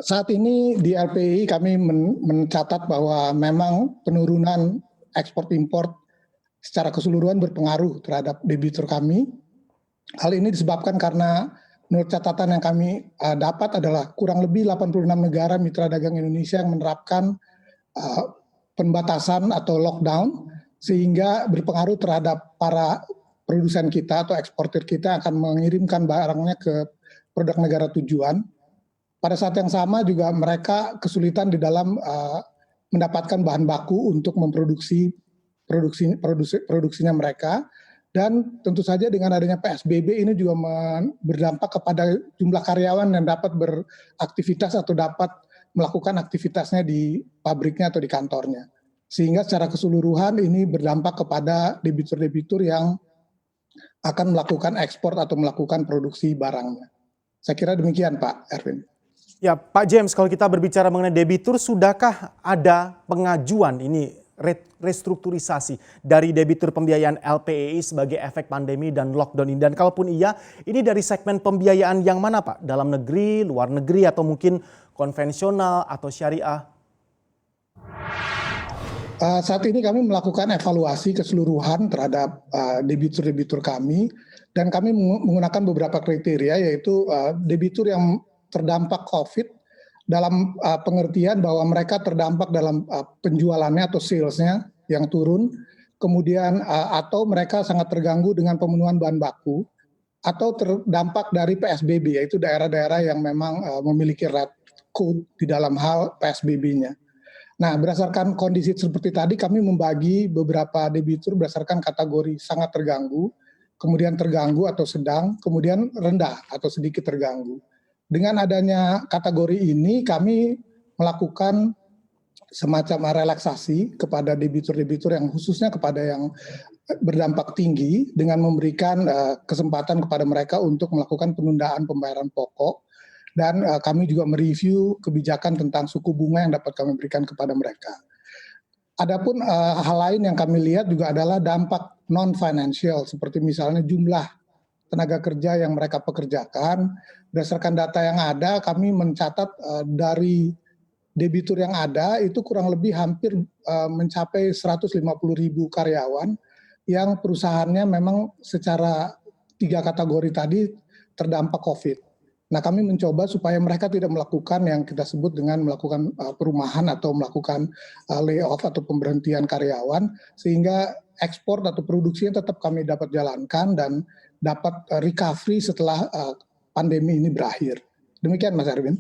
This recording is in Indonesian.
Saat ini di LPI kami mencatat bahwa memang penurunan ekspor import secara keseluruhan berpengaruh terhadap debitur kami. Hal ini disebabkan karena menurut catatan yang kami dapat adalah kurang lebih 86 negara mitra dagang Indonesia yang menerapkan pembatasan atau lockdown, sehingga berpengaruh terhadap para produsen kita atau eksportir kita akan mengirimkan barangnya ke produk negara tujuan. Pada saat yang sama juga mereka kesulitan di dalam mendapatkan bahan baku untuk memproduksi produksinya mereka. Dan tentu saja dengan adanya PSBB ini juga berdampak kepada jumlah karyawan yang dapat beraktivitas atau dapat melakukan aktivitasnya di pabriknya atau di kantornya. Sehingga secara keseluruhan ini berdampak kepada debitur-debitur yang akan melakukan ekspor atau melakukan produksi barangnya. Saya kira demikian Pak Erwin. Ya Pak James, kalau kita berbicara mengenai debitur, sudahkah ada pengajuan ini restrukturisasi dari debitur pembiayaan LPEI sebagai efek pandemi dan lockdown ini? Dan kalaupun iya, ini dari segmen pembiayaan yang mana Pak? Dalam negeri, luar negeri, atau mungkin konvensional atau syariah? Saat ini kami melakukan evaluasi keseluruhan terhadap debitur-debitur kami, dan kami menggunakan beberapa kriteria, yaitu debitur yang terdampak COVID dalam pengertian bahwa mereka terdampak dalam penjualannya atau salesnya yang turun, kemudian atau mereka sangat terganggu dengan pemenuhan bahan baku, atau terdampak dari PSBB, yaitu daerah-daerah yang memang memiliki red code di dalam hal PSBB-nya. Nah, berdasarkan kondisi seperti tadi, kami membagi beberapa debitur berdasarkan kategori sangat terganggu, kemudian terganggu atau sedang, kemudian rendah atau sedikit terganggu. Dengan adanya kategori ini, kami melakukan semacam relaksasi kepada debitur-debitur yang khususnya kepada yang berdampak tinggi, dengan memberikan kesempatan kepada mereka untuk melakukan penundaan pembayaran pokok. Dan kami juga mereview kebijakan tentang suku bunga yang dapat kami berikan kepada mereka. Adapun hal lain yang kami lihat juga adalah dampak non-financial, seperti misalnya jumlah tenaga kerja yang mereka pekerjakan. Berdasarkan data yang ada, kami mencatat dari debitur yang ada itu kurang lebih hampir mencapai 150.000 karyawan yang perusahaannya memang secara 3 kategori tadi terdampak COVID. Nah, kami mencoba supaya mereka tidak melakukan yang kita sebut dengan melakukan perumahan atau melakukan layoff atau pemberhentian karyawan, sehingga ekspor atau produksinya tetap kami dapat jalankan dan dapat recovery setelah pandemi ini berakhir. Demikian Mas Erwin.